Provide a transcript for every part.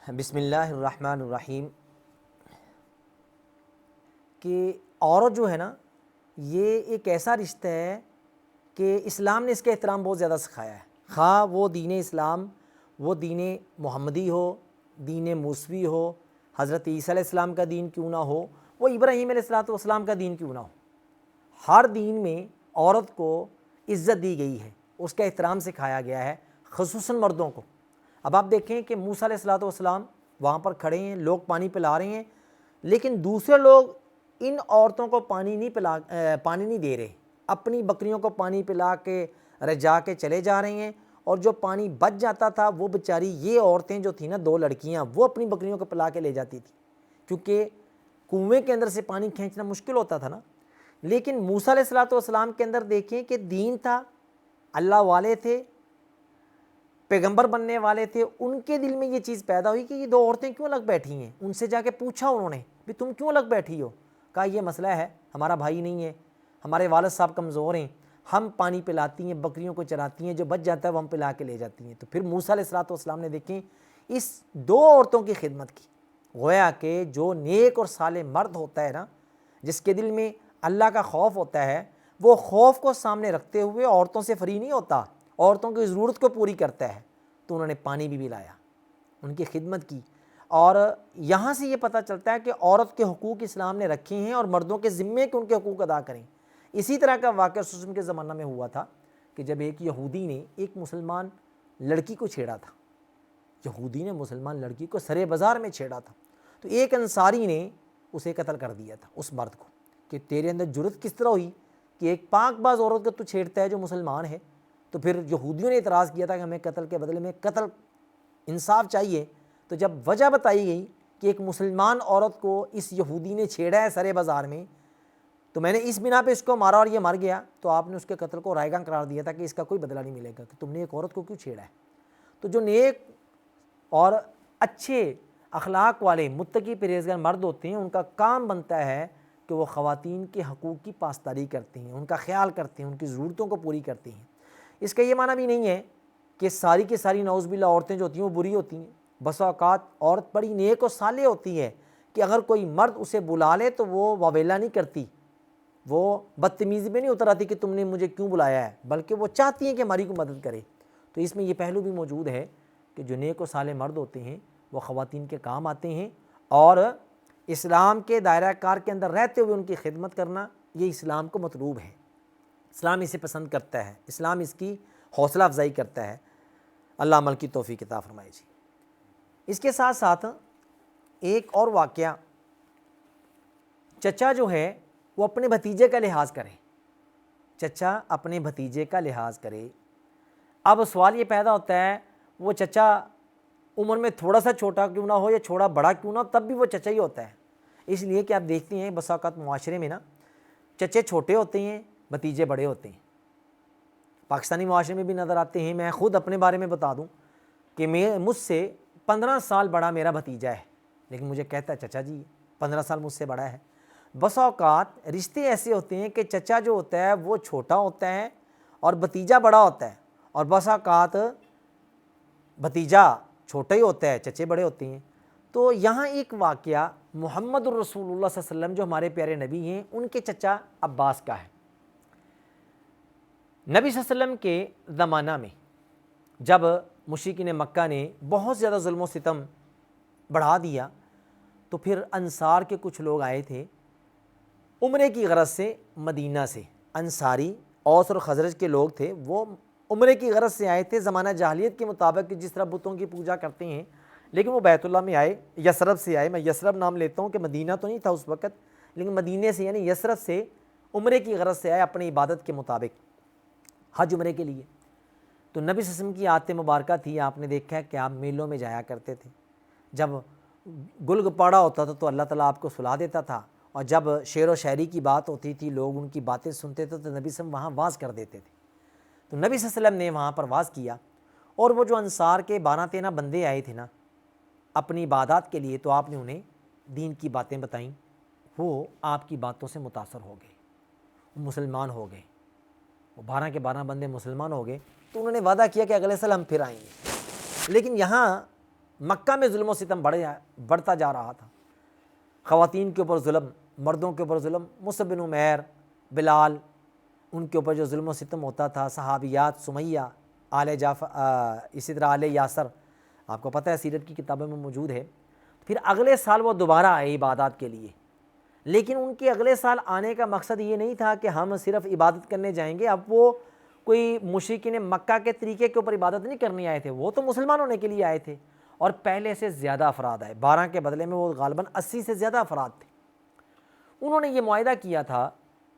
بسم اللہ الرحمن الرحیم کہ عورت جو ہے نا یہ ایک ایسا رشتہ ہے کہ اسلام نے اس کا احترام بہت زیادہ سکھایا ہے، خواہ وہ دین اسلام، وہ دین محمدی ہو، دین موسوی ہو، حضرت عیسیٰ علیہ السلام کا دین کیوں نہ ہو، وہ ابراہیم علیہ السلام کا دین کیوں نہ ہو، ہر دین میں عورت کو عزت دی گئی ہے، اس کا احترام سکھایا گیا ہے، خصوصاً مردوں کو۔ اب آپ دیکھیں کہ موسیٰ علیہ السلام وہاں پر کھڑے ہیں، لوگ پانی پلا رہے ہیں، لیکن دوسرے لوگ ان عورتوں کو پانی نہیں دے رہے، اپنی بکریوں کو پانی پلا کے رجا کے چلے جا رہے ہیں، اور جو پانی بچ جاتا تھا وہ بیچاری یہ عورتیں جو تھیں نا، دو لڑکیاں، وہ اپنی بکریوں کو پلا کے لے جاتی تھی، کیونکہ کنویں کے اندر سے پانی کھینچنا مشکل ہوتا تھا نا۔ لیکن موسیٰ علیہ السلام کے اندر دیکھیں کہ دین تھا، اللہ والے تھے، پیغمبر بننے والے تھے، ان کے دل میں یہ چیز پیدا ہوئی کہ یہ دو عورتیں کیوں الگ بیٹھی ہیں۔ ان سے جا کے پوچھا انہوں نے بھی تم کیوں الگ بیٹھی ہو؟ کہا یہ مسئلہ ہے، ہمارا بھائی نہیں ہے، ہمارے والد صاحب کمزور ہیں، ہم پانی پلاتی ہیں، بکریوں کو چراتی ہیں، جو بچ جاتا ہے وہ ہم پلا کے لے جاتی ہیں۔ تو پھر موسیٰ علیہ السلام نے دیکھیں اس دو عورتوں کی خدمت کی، گویا کہ جو نیک اور صالح مرد ہوتا ہے نا، جس کے دل میں اللہ کا خوف ہوتا ہے، وہ خوف کو سامنے رکھتے ہوئے عورتوں سے فری نہیں ہوتا، عورتوں کی ضرورت کو پوری کرتا ہے۔ تو انہوں نے پانی بھی لایا، ان کی خدمت کی، اور یہاں سے یہ پتہ چلتا ہے کہ عورت کے حقوق اسلام نے رکھے ہیں اور مردوں کے ذمے کہ ان کے حقوق ادا کریں۔ اسی طرح کا واقعہ کے زمانہ میں ہوا تھا کہ جب ایک یہودی نے ایک مسلمان لڑکی کو چھیڑا تھا، یہودی نے مسلمان لڑکی کو سرے بازار میں چھیڑا تھا، تو ایک انصاری نے اسے قتل کر دیا تھا، اس مرد کو، کہ تیرے اندر جرت کس طرح ہوئی کہ ایک پاک باز عورت کو تو چھیڑتا ہے جو مسلمان ہے۔ تو پھر یہودیوں نے اعتراض کیا تھا کہ ہمیں قتل کے بدلے میں قتل انصاف چاہیے۔ تو جب وجہ بتائی گئی کہ ایک مسلمان عورت کو اس یہودی نے چھیڑا ہے سرے بازار میں، تو میں نے اس بنا پہ اس کو مارا اور یہ مر گیا، تو آپ نے اس کے قتل کو رائے گاں قرار دیا تھا کہ اس کا کوئی بدلہ نہیں ملے گا کہ تم نے ایک عورت کو کیوں چھیڑا ہے۔ تو جو نیک اور اچھے اخلاق والے متقی پرہیزگار مرد ہوتے ہیں، ان کا کام بنتا ہے کہ وہ خواتین کے حقوق کی پاسداری کرتے ہیں، ان کا خیال کرتے ہیں، ان کی ضرورتوں کو پوری کرتے ہیں۔ اس کا یہ معنی بھی نہیں ہے کہ ساری کی ساری نعوذ باللہ عورتیں جو ہوتی ہیں وہ بری ہوتی ہیں۔ بسا اوقات عورت بڑی نیک و صالح ہوتی ہے کہ اگر کوئی مرد اسے بلا لے تو وہ واویلا نہیں کرتی، وہ بدتمیزی میں نہیں اتر آتی کہ تم نے مجھے کیوں بلایا ہے، بلکہ وہ چاہتی ہیں کہ ہماری کو مدد کرے۔ تو اس میں یہ پہلو بھی موجود ہے کہ جو نیک و صالح مرد ہوتے ہیں وہ خواتین کے کام آتے ہیں، اور اسلام کے دائرہ کار کے اندر رہتے ہوئے ان کی خدمت کرنا یہ اسلام کو مطلوب ہے، اسلام اسے پسند کرتا ہے، اسلام اس کی حوصلہ افزائی کرتا ہے۔ اللہ عمل کی توفیق عطا فرمائے جی۔ اس کے ساتھ ساتھ ایک اور واقعہ، چچا جو ہے وہ اپنے بھتیجے کا لحاظ کرے، چچا اپنے بھتیجے کا لحاظ کرے۔ اب سوال یہ پیدا ہوتا ہے وہ چچا عمر میں تھوڑا سا چھوٹا کیوں نہ ہو یا چھوڑا بڑا کیوں نہ ہو، تب بھی وہ چچا ہی ہوتا ہے۔ اس لیے کہ آپ دیکھتے ہیں بسا اوقات معاشرے میں نا چچے چھوٹے ہوتے ہیں، بھتیجے بڑے ہوتے ہیں، پاکستانی معاشرے میں بھی نظر آتے ہیں۔ میں خود اپنے بارے میں بتا دوں کہ مجھ سے 15 سال بڑا میرا بھتیجا ہے، لیکن مجھے کہتا ہے چچا جی 15 سال مجھ سے بڑا ہے۔ بسا اوقات رشتے ایسے ہوتے ہیں کہ چچا جو ہوتا ہے وہ چھوٹا ہوتا ہے اور بھتیجا بڑا ہوتا ہے، اور بسا اوقات بھتیجا چھوٹا ہی ہوتا ہے، چچے بڑے ہوتے ہیں۔ تو یہاں ایک واقعہ محمد الرسول اللہ صلی اللہ علیہ وسلم جو ہمارے پیارے نبی ہیں، ان کے چچا عباس کا ہے۔ نبی صلی اللہ علیہ وسلم کے زمانہ میں جب مشرکین مکہ نے بہت زیادہ ظلم و ستم بڑھا دیا، تو پھر انصار کے کچھ لوگ آئے تھے عمرے کی غرض سے مدینہ سے، انصاری اوس اور خزرج کے لوگ تھے، وہ عمرے کی غرض سے آئے تھے زمانہ جاہلیت کے مطابق کہ جس طرح بتوں کی پوجا کرتے ہیں، لیکن وہ بیت اللہ میں آئے، یثرب سے آئے۔ میں یثرب نام لیتا ہوں کہ مدینہ تو نہیں تھا اس وقت، لیکن مدینے سے یعنی یثرب سے عمرے کی غرض سے آئے اپنی عبادت کے مطابق حج عمرے کے لیے۔ تو نبی صلی اللہ علیہ وسلم کی عادت مبارکہ تھی، آپ نے دیکھا ہے کہ آپ میلوں میں جایا کرتے تھے، جب گل گپاڑا ہوتا تھا تو اللہ تعالیٰ آپ کو سلا دیتا تھا، اور جب شعر و شاعری کی بات ہوتی تھی، لوگ ان کی باتیں سنتے تھے، تو نبی صلی اللہ علیہ وسلم وہاں واز کر دیتے تھے۔ تو نبی صلی اللہ علیہ وسلم نے وہاں پر واز کیا، اور وہ جو انصار کے 12-13 بندے آئے تھے نا اپنی عبادات کے لیے، تو آپ نے انہیں دین کی باتیں بتائیں، وہ آپ کی باتوں سے متاثر ہو گئے، وہ مسلمان ہو گئے، وہ 12 کے 12 بندے مسلمان ہو گئے۔ تو انہوں نے وعدہ کیا کہ اگلے سال ہم پھر آئیں گے۔ لیکن یہاں مکہ میں ظلم و ستم بڑھتا جا رہا تھا، خواتین کے اوپر ظلم، مردوں کے اوپر ظلم، مصعب بن عمیر، بلال، ان کے اوپر جو ظلم و ستم ہوتا تھا، صحابیات، سمیہ، آل جعفر، اسی طرح آل یاسر، آپ کو پتہ ہے سیرت کی کتابوں میں موجود ہے۔ پھر اگلے سال وہ دوبارہ آئے عبادات کے لیے، لیکن ان کے اگلے سال آنے کا مقصد یہ نہیں تھا کہ ہم صرف عبادت کرنے جائیں گے، اب وہ کوئی مشرکین مکہ کے طریقے کے اوپر عبادت نہیں کرنے آئے تھے، وہ تو مسلمان ہونے کے لیے آئے تھے، اور پہلے سے زیادہ افراد آئے، 12 کے بدلے میں وہ غالباً 80 سے زیادہ افراد تھے۔ انہوں نے یہ معاہدہ کیا تھا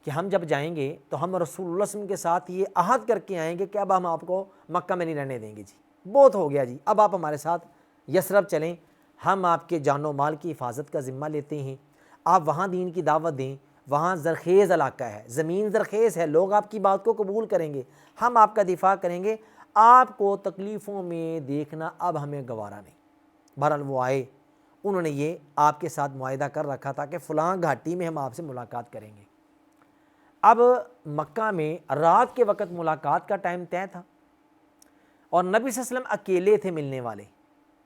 کہ ہم جب جائیں گے تو ہم رسول اللہ صلی اللہ علیہ وسلم کے ساتھ یہ عہد کر کے آئیں گے کہ اب ہم آپ کو مکہ میں نہیں رہنے دیں گے، جی بہت ہو گیا جی، اب آپ ہمارے ساتھ یثرب چلیں، ہم آپ کے جان و مال کی حفاظت کا ذمہ لیتے ہیں، آپ وہاں دین کی دعوت دیں، وہاں زرخیز علاقہ ہے، زمین زرخیز ہے، لوگ آپ کی بات کو قبول کریں گے، ہم آپ کا دفاع کریں گے، آپ کو تکلیفوں میں دیکھنا اب ہمیں گوارا نہیں۔ بہرحال وہ آئے، انہوں نے یہ آپ کے ساتھ معاہدہ کر رکھا تھا کہ فلاں گھاٹی میں ہم آپ سے ملاقات کریں گے۔ اب مکہ میں رات کے وقت ملاقات کا ٹائم طے تھا، اور نبی صلی اللہ علیہ وسلم اکیلے تھے ملنے والے،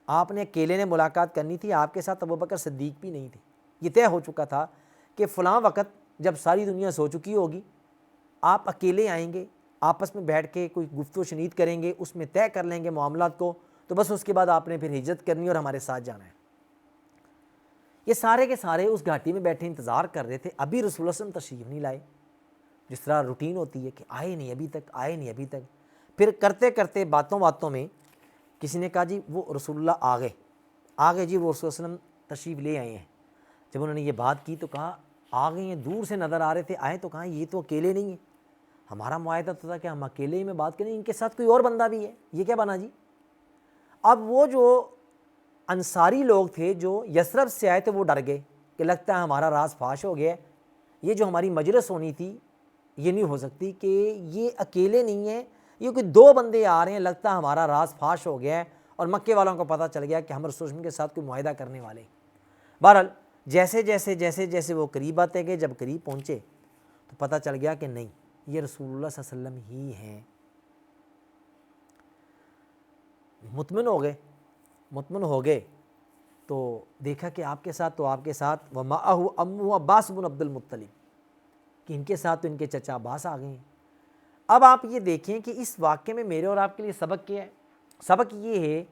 آپ نے اکیلے نے ملاقات کرنی تھی، آپ کے ساتھ ابوبکر صدیق بھی نہیں تھے۔ یہ طے ہو چکا تھا کہ فلاں وقت جب ساری دنیا سو چکی ہوگی، آپ اکیلے آئیں گے، آپس میں بیٹھ کے کوئی گفت و شنید کریں گے، اس میں طے کر لیں گے معاملات کو، تو بس اس کے بعد آپ نے پھر ہجرت کرنی اور ہمارے ساتھ جانا ہے۔ یہ سارے کے سارے اس گھاٹی میں بیٹھے انتظار کر رہے تھے، ابھی رسول اللہ صلی اللہ علیہ وسلم تشریف نہیں لائے، جس طرح روٹین ہوتی ہے کہ آئے نہیں ابھی تک، آئے نہیں ابھی تک۔ پھر کرتے کرتے باتوں میں کسی نے کہا جی وہ رسول اللہ آ گئے جی، وہ رسول اللہ علیہ وسلم تشریف لے آئے ہیں۔ جب انہوں نے یہ بات کی تو کہا آ گئے ہیں، دور سے نظر آ رہے تھے، آئے تو کہا یہ تو اکیلے نہیں ہیں، ہمارا معاہدہ تو تھا کہ ہم اکیلے ہی میں بات کریں، ان کے ساتھ کوئی اور بندہ بھی ہے، یہ کیا بنا جی؟ اب وہ جو انصاری لوگ تھے جو یثرب سے آئے تھے وہ ڈر گئے کہ لگتا ہے ہمارا راز فاش ہو گیا ہے، یہ جو ہماری مجلس ہونی تھی یہ نہیں ہو سکتی کہ یہ اکیلے نہیں ہیں، یہ کوئی 2 بندے آ رہے ہیں، لگتا ہے ہمارا راز فاش ہو گیا ہے، اور مکے والوں کو پتہ چل گیا کہ ہم رسول اللہ کے ساتھ کوئی معاہدہ کرنے والے۔ بہرحال جیسے وہ قریب آتے گئے، جب قریب پہنچے تو پتہ چل گیا کہ نہیں یہ رسول اللہ صلی اللہ علیہ وسلم ہی ہیں۔ مطمئن ہو گئے تو دیکھا کہ آپ کے ساتھ وَمَعَهُ أَمُّهُ عباس بن عبد المطلب، کہ ان کے ساتھ تو ان کے چچا عباس آ گئے ہیں۔ اب آپ یہ دیکھیں کہ اس واقعے میں میرے اور آپ کے لیے سبق کیا ہے؟ سبق یہ ہے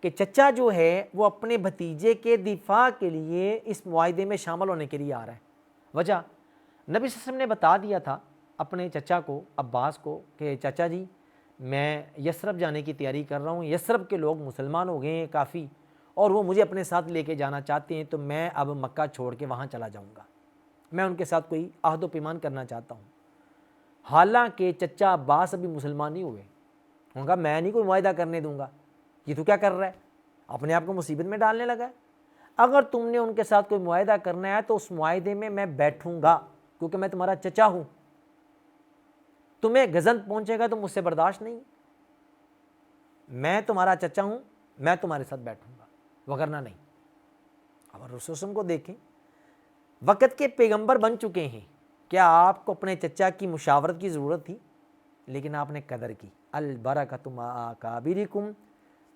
کہ چچا جو ہے وہ اپنے بھتیجے کے دفاع کے لیے اس معاہدے میں شامل ہونے کے لیے آ رہا ہے۔ وجہ نبی صلی اللہ علیہ وسلم نے بتا دیا تھا اپنے چچا کو، عباس کو، کہ چچا جی میں یثرب جانے کی تیاری کر رہا ہوں، یثرب کے لوگ مسلمان ہو گئے ہیں کافی، اور وہ مجھے اپنے ساتھ لے کے جانا چاہتے ہیں، تو میں اب مکہ چھوڑ کے وہاں چلا جاؤں گا، میں ان کے ساتھ کوئی عہد و پیمان کرنا چاہتا ہوں۔ حالانکہ چچا عباس ابھی مسلمان نہیں ہوئے، انہوں نے کہا میں نہیں کوئی معاہدہ کرنے دوں گا، یہ تو کیا کر رہا ہے، اپنے آپ کو مصیبت میں ڈالنے لگا ہے۔ اگر تم نے ان کے ساتھ کوئی معاہدہ کرنا ہے تو اس معاہدے میں بیٹھوں گا، کیونکہ میں تمہارا چچا ہوں، تمہیں گزند پہنچے گا تو مجھ سے برداشت نہیں، میں تمہارا چچا ہوں، میں تمہارے ساتھ بیٹھوں گا، وگرنہ نہیں۔ اب رسول اللہ وسلم کو دیکھیں، وقت کے پیغمبر بن چکے ہیں، کیا آپ کو اپنے چچا کی مشاورت کی ضرورت تھی؟ لیکن آپ نے قدر کی، البرکۃ مع اکابرکم،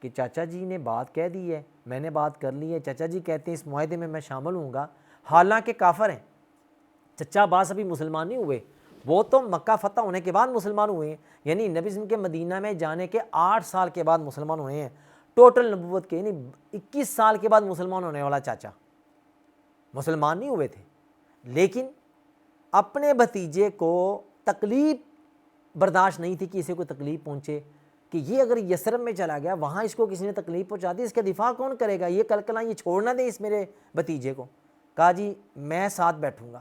کہ چاچا جی نے بات کہہ دی ہے، میں نے بات کر لی ہے، چچا جی کہتے ہیں اس معاہدے میں شامل ہوں گا، حالانکہ کافر ہیں۔ چچا عباس ابھی مسلمان نہیں ہوئے، وہ تو مکہ فتح ہونے کے بعد مسلمان ہوئے ہیں، یعنی نبی صلی اللہ علیہ وسلم کے مدینہ میں جانے کے 8 سال کے بعد مسلمان ہوئے ہیں، ٹوٹل نبوت کے، یعنی 21 سال کے بعد مسلمان ہونے والا چاچا مسلمان نہیں ہوئے تھے، لیکن اپنے بھتیجے کو تکلیف برداشت نہیں تھی کہ اسے کوئی تکلیف پہنچے، کہ یہ اگر یثرب میں چلا گیا، وہاں اس کو کسی نے تکلیف پہنچا دی، اس کا دفاع کون کرے گا، یہ کل یہ چھوڑ نہ دیں اس میرے بھتیجے کو۔ کہا جی میں ساتھ بیٹھوں گا۔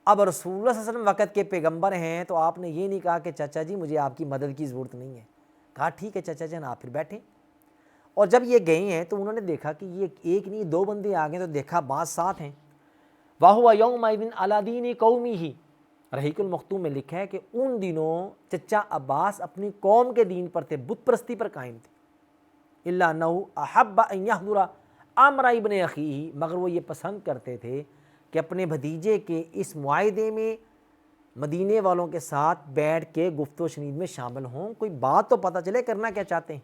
اب رسول اللہ صلی اللہ علیہ وسلم وقت کے پیغمبر ہیں، تو آپ نے یہ نہیں کہا کہ چچا جی مجھے آپ کی مدد کی ضرورت نہیں ہے، کہا ٹھیک ہے چچا جان آپ پھر بیٹھیں۔ اور جب یہ گئے ہیں تو انہوں نے دیکھا کہ یہ ایک نہیں 2 بندے آ گئے، تو دیکھا بعض ساتھ ہیں، وَهُوَ يَوْمَئِذٍ عَلَىٰ دِينِ قَوْمِهِ، رحیق المختوم میں لکھا ہے کہ ان دنوں چچا عباس اپنی قوم کے دین پر تھے، بت پرستی پر قائم تھے، إِلَّا أَنَّهُ أَحَبَّ أَن يَحْضُرَ أَمْرَ ابْنِ أَخِيهِ، مگر وہ یہ پسند کرتے تھے کہ اپنے بھتیجے کے اس معاہدے میں مدینے والوں کے ساتھ بیٹھ کے گفت و شنید میں شامل ہوں، کوئی بات تو پتہ چلے کرنا کیا چاہتے ہیں۔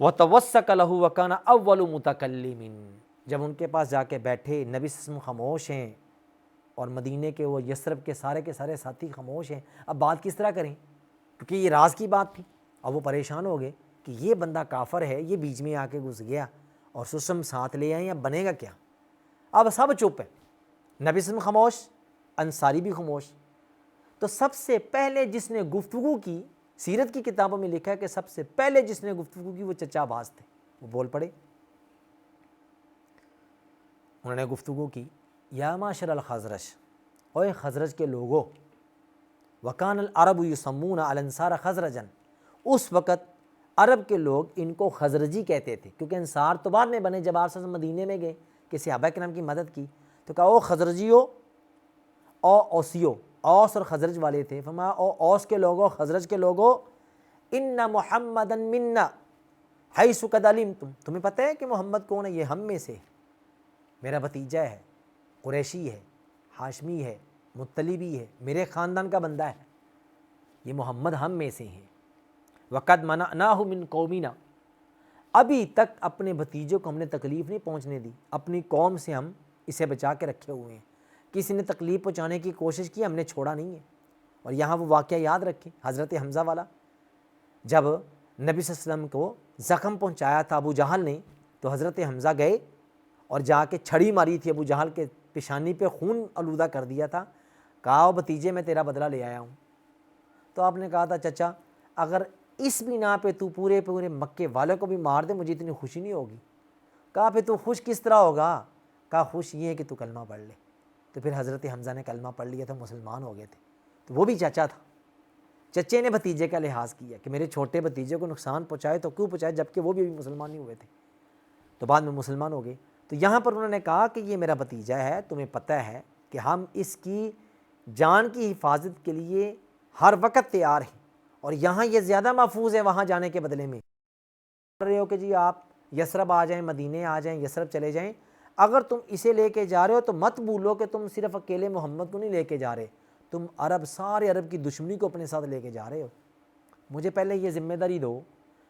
وتوسق له وکان اول متکلم، جب ان کے پاس جا کے بیٹھے نبی صلی اللہ علیہ وسلم خاموش ہیں اور مدینے کے وہ یثرب کے سارے ساتھی خاموش ہیں، اب بات کس طرح کریں، کیونکہ یہ راز کی بات تھی۔ اب وہ پریشان ہو گئے کہ یہ بندہ کافر ہے، یہ بیچ میں آ کے گھس گیا اور سسم ساتھ لے آئیں، اب بنے گا کیا؟ اب سب چپ ہیں، نبی صلی اللہ علیہ وسلم خاموش، انصاری بھی خاموش۔ تو سب سے پہلے جس نے گفتگو کی، سیرت کی کتابوں میں لکھا ہے کہ سب سے پہلے جس نے گفتگو کی وہ چچا عباس تھے، وہ بول پڑے، انہوں نے گفتگو کی، یا معاشر الخزرج، اوے خزرج کے لوگوں، وکان العرب یسمون الانصار خزرجا، اس وقت عرب کے لوگ ان کو خزرجی کہتے تھے، کیونکہ انصار تو بعد میں بنے جب آپ مدینے میں گئے کہ صحابہ کرام کی مدد کی، تو کہا او خزرجیو او اوسیو، اوس اور خزرج والے تھے، فرمایا او اوس کے لوگوں، خزرج کے لوگوں، ان محمدا منا حیث قد علمتم، تمہیں پتہ ہے کہ محمد کون ہے؟ یہ ہم میں سے میرا بھتیجا ہے، قریشی ہے، ہاشمی ہے، مطلبی ہے، میرے خاندان کا بندہ ہے، یہ محمد ہم میں سے ہیں۔ وقد منعناہ من قومنا، ابھی تک اپنے بھتیجے کو ہم نے تکلیف نہیں پہنچنے دی، اپنی قوم سے ہم اسے بچا کے رکھے ہوئے ہیں، کسی نے تکلیف پہنچانے کی کوشش کی ہم نے چھوڑا نہیں ہے۔ اور یہاں وہ واقعہ یاد رکھیں حضرت حمزہ والا، جب نبی صلی اللہ علیہ وسلم کو زخم پہنچایا تھا ابو جہل نے، تو حضرت حمزہ گئے اور جا کے چھڑی ماری تھی ابو جہل کے پیشانی پہ، خون آلودہ کر دیا تھا، کہا بھتیجے میں تیرا بدلہ لے آیا ہوں۔ تو آپ نے کہا تھا چچا اگر اس بنا پہ تو پورے مکے والوں کو بھی مار دے مجھے اتنی خوشی نہیں ہوگی۔ کہا پھر تو خوش کس طرح ہوگا؟ کہا خوش یہ ہے کہ تو کلمہ پڑھ لے۔ تو پھر حضرت حمزہ نے کلمہ پڑھ لیا تھا، مسلمان ہو گئے تھے، تو وہ بھی چچا تھا، چچے نے بھتیجے کا لحاظ کیا کہ میرے چھوٹے بھتیجے کو نقصان پہنچائے تو کیوں پہنچائے، جبکہ وہ بھی ابھی مسلمان نہیں ہوئے تھے، تو بعد میں مسلمان ہو گئے۔ تو یہاں پر انہوں نے کہا کہ یہ میرا بھتیجا ہے، تمہیں پتہ ہے کہ ہم اس کی جان کی حفاظت کے لیے ہر وقت تیار ہیں، اور یہاں یہ زیادہ محفوظ ہے وہاں جانے کے بدلے میں۔ کر رہے ہو کہ جی آپ یثرب آ جائیں، مدینے آ جائیں، یثرب چلے جائیں، اگر تم اسے لے کے جا رہے ہو تو مت بھولو کہ تم صرف اکیلے محمد کو نہیں لے کے جا رہے، تم سارے عرب کی دشمنی کو اپنے ساتھ لے کے جا رہے ہو۔ مجھے پہلے یہ ذمہ داری دو،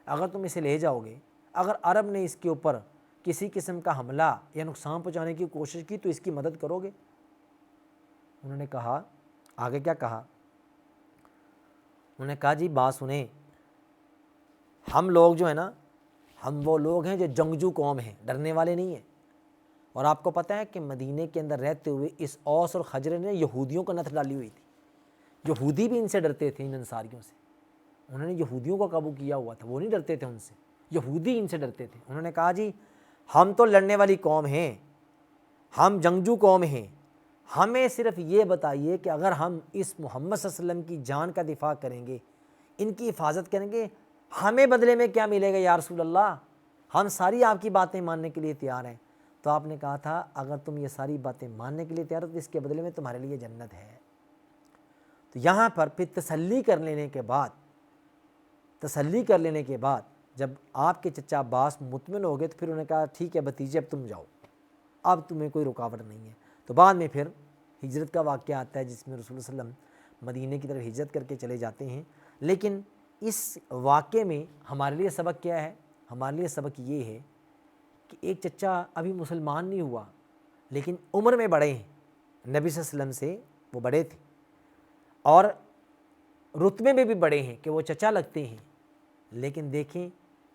اگر تم اسے لے جاؤ گے، اگر عرب نے اس کے اوپر کسی قسم کا حملہ یا نقصان پہنچانے کی کوشش کی تو اس کی مدد کرو گے؟ انہوں نے کہا، آگے کیا کہا؟ انہوں نے کہا جی بات سنیں، ہم لوگ جو ہے نا، ہم وہ لوگ ہیں جو جنگجو قوم ہیں، ڈرنے والے نہیں ہیں۔ اور آپ کو پتہ ہے کہ مدینے کے اندر رہتے ہوئے اس اوس اور خزرج نے یہودیوں کو نتھ ڈالی ہوئی تھی، یہودی بھی ان سے ڈرتے تھے، ان انصاریوں سے، انہوں نے یہودیوں کو قابو کیا ہوا تھا، وہ نہیں ڈرتے تھے ان سے، یہودی ان سے ڈرتے تھے۔ انہوں نے کہا جی ہم تو لڑنے والی قوم ہیں، ہم جنگجو قوم ہیں، ہمیں صرف یہ بتائیے کہ اگر ہم اس محمد صلی اللہ علیہ وسلم کی جان کا دفاع کریں گے، ان کی حفاظت کریں گے، ہمیں بدلے میں کیا ملے گا یا رسول اللہ؟ ہم ساری آپ کی باتیں ماننے کے لیے تیار ہیں۔ تو آپ نے کہا تھا اگر تم یہ ساری باتیں ماننے کے لیے تیار ہو تو اس کے بدلے میں تمہارے لیے جنت ہے۔ تو یہاں پر پھر تسلی کر لینے کے بعد جب آپ کے چچا عباس مطمئن ہو گئے تو پھر انہوں نے کہا ٹھیک ہے بھتیجے اب تم جاؤ، اب تمہیں کوئی رکاوٹ نہیں ہے۔ تو بعد میں پھر ہجرت کا واقعہ آتا ہے جس میں رسول اللہ صلی اللہ علیہ وسلم مدینے کی طرف ہجرت کر کے چلے جاتے ہیں۔ لیکن اس واقعے میں ہمارے لیے سبق کیا ہے؟ ہمارے لیے سبق یہ ہے کہ ایک چچا ابھی مسلمان نہیں ہوا لیکن عمر میں بڑے ہیں، نبی صلی اللہ علیہ وسلم سے وہ بڑے تھے اور رتبے میں بھی بڑے ہیں کہ وہ چچا لگتے ہیں، لیکن دیکھیں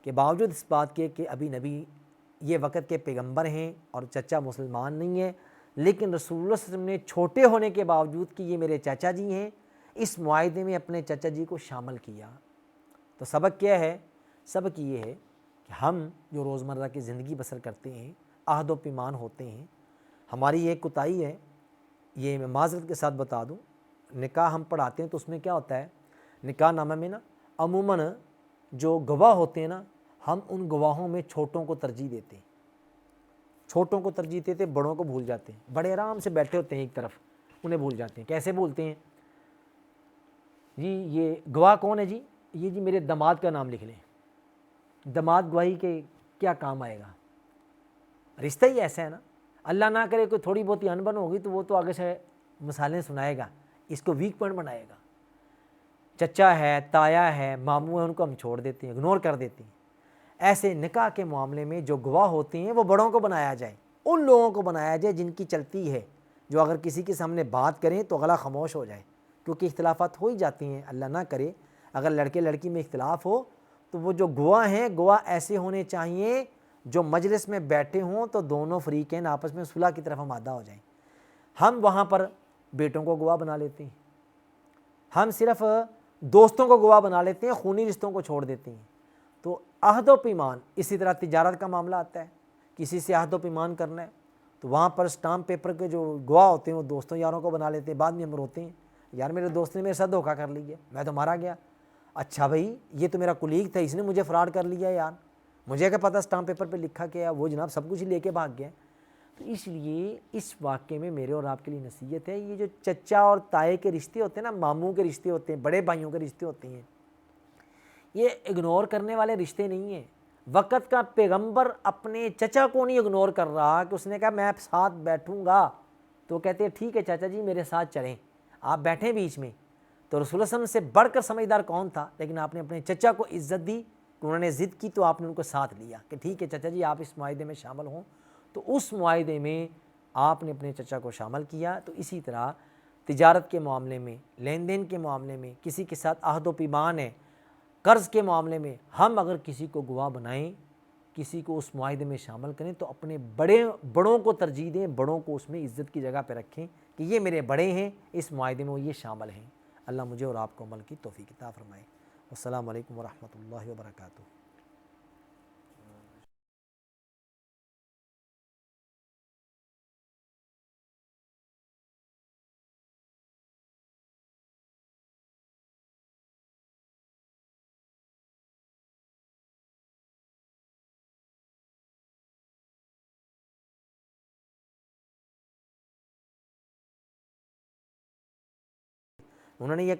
کہ باوجود اس بات کے کہ ابھی نبی یہ وقت کے پیغمبر ہیں اور چچا مسلمان نہیں ہے، لیکن رسول اللہ صلی اللہ علیہ وسلم نے چھوٹے ہونے کے باوجود کہ یہ میرے چاچا جی ہیں، اس معاہدے میں اپنے چچا جی کو شامل کیا۔ تو سبق کیا ہے؟ سبق یہ ہے کہ ہم جو روزمرہ کی زندگی بسر کرتے ہیں، عہد و پیمان ہوتے ہیں، ہماری ایک کوتاہی ہے، یہ میں معذرت کے ساتھ بتا دوں، نکاح ہم پڑھاتے ہیں تو اس میں کیا ہوتا ہے، نکاح نامہ میں نا عموماً جو گواہ ہوتے ہیں نا، ہم ان گواہوں میں چھوٹوں کو ترجیح دیتے ہیں، چھوٹوں کو ترجیح دیتے ہیں، بڑوں کو بھول جاتے ہیں، بڑے آرام سے بیٹھے ہوتے ہیں ایک طرف، انہیں بھول جاتے ہیں۔ کیسے بھولتے ہیں؟ جی یہ گواہ کون ہے؟ جی یہ جی میرے داماد کا نام لکھ لیں، داماد گواہی کے کیا کام آئے گا؟ رشتہ ہی ایسا ہے نا، اللہ نہ کرے کوئی تھوڑی بہت ہی انبن ہوگی تو وہ تو آگے سے مثالیں سنائے گا، اس کو ویک پوائنٹ بنائے گا۔ چچا ہے، تایا ہے، ماموں ہے، ان کو ہم چھوڑ دیتے ہیں، اگنور کر دیتے ہیں۔ ایسے نکاح کے معاملے میں جو گواہ ہوتے ہیں وہ بڑوں کو بنایا جائے، ان لوگوں کو بنایا جائے جن کی چلتی ہے، جو اگر کسی کے سامنے بات کریں تو گلا خاموش ہو جائے، کیونکہ اختلافات ہو ہی جاتی ہیں، اللہ نہ کرے اگر لڑکے لڑکی میں اختلاف ہو تو وہ جو گواہ ہیں گواہ ایسے ہونے چاہیے جو مجلس میں بیٹھے ہوں تو دونوں فریقین آپس میں صلح کی طرف آمادہ ہو جائیں۔ ہم وہاں پر بیٹوں کو گواہ بنا لیتے ہیں، ہم صرف دوستوں کو گواہ بنا لیتے ہیں، خونی رشتوں کو چھوڑ دیتے ہیں۔ تو عہد و پیمان، اسی طرح تجارت کا معاملہ آتا ہے، کسی سے عہد و پیمان کرنا ہے تو وہاں پر اسٹامپ پیپر کے جو گواہ ہوتے ہیں وہ دوستوں یاروں کو بنا لیتے ہیں، بعد میں ہم روتے ہیں یار میرے دوست نے میرے ساتھ دھوکہ کر لیا، میں تو مارا گیا۔ اچھا بھائی یہ تو میرا کولیگ تھا، اس نے مجھے فراڈ کر لیا یار، مجھے کیا پتہ اسٹامپ پیپر پہ لکھا کیا ہے، وہ جناب سب کچھ لے کے بھاگ گیا۔ تو اس لیے اس واقعے میں میرے اور آپ کے لیے نصیحت ہے، یہ جو چچا اور تائے کے رشتے ہوتے ہیں نا، ماموں کے رشتے ہوتے ہیں، بڑے بھائیوں کے رشتے ہوتے ہیں، یہ اگنور کرنے والے رشتے نہیں ہیں۔ وقت کا پیغمبر اپنے چچا کو نہیں اگنور کر رہا کہ اس نے کہا میں ساتھ بیٹھوں گا، تو کہتے ہیں ٹھیک ہے چاچا جی میرے ساتھ چلیں، آپ بیٹھیں بیچ میں۔ تو رسول اللہ صلی اللہ علیہ وسلم سے بڑھ کر سمجھدار کون تھا، لیکن آپ نے اپنے چچا کو عزت دی کہ انہوں نے ضد کی تو آپ نے ان کو ساتھ لیا کہ ٹھیک ہے چچا جی آپ اس معاہدے میں شامل ہوں، تو اس معاہدے میں آپ نے اپنے چچا کو شامل کیا۔ تو اسی طرح تجارت کے معاملے میں، لین دین کے معاملے میں، کسی کے ساتھ عہد و پیمان ہے، قرض کے معاملے میں، ہم اگر کسی کو گواہ بنائیں، کسی کو اس معاہدے میں شامل کریں تو اپنے بڑوں کو ترجیح دیں، بڑوں کو اس میں عزت کی جگہ پہ رکھیں کہ یہ میرے بڑے ہیں، اس معاہدے میں وہ یہ شامل ہیں۔ اللہ مجھے اور آپ کو عمل کی توفیق عطا فرمائے۔ السلام علیکم ورحمۃ اللہ وبرکاتہ۔ انہوں نے یہ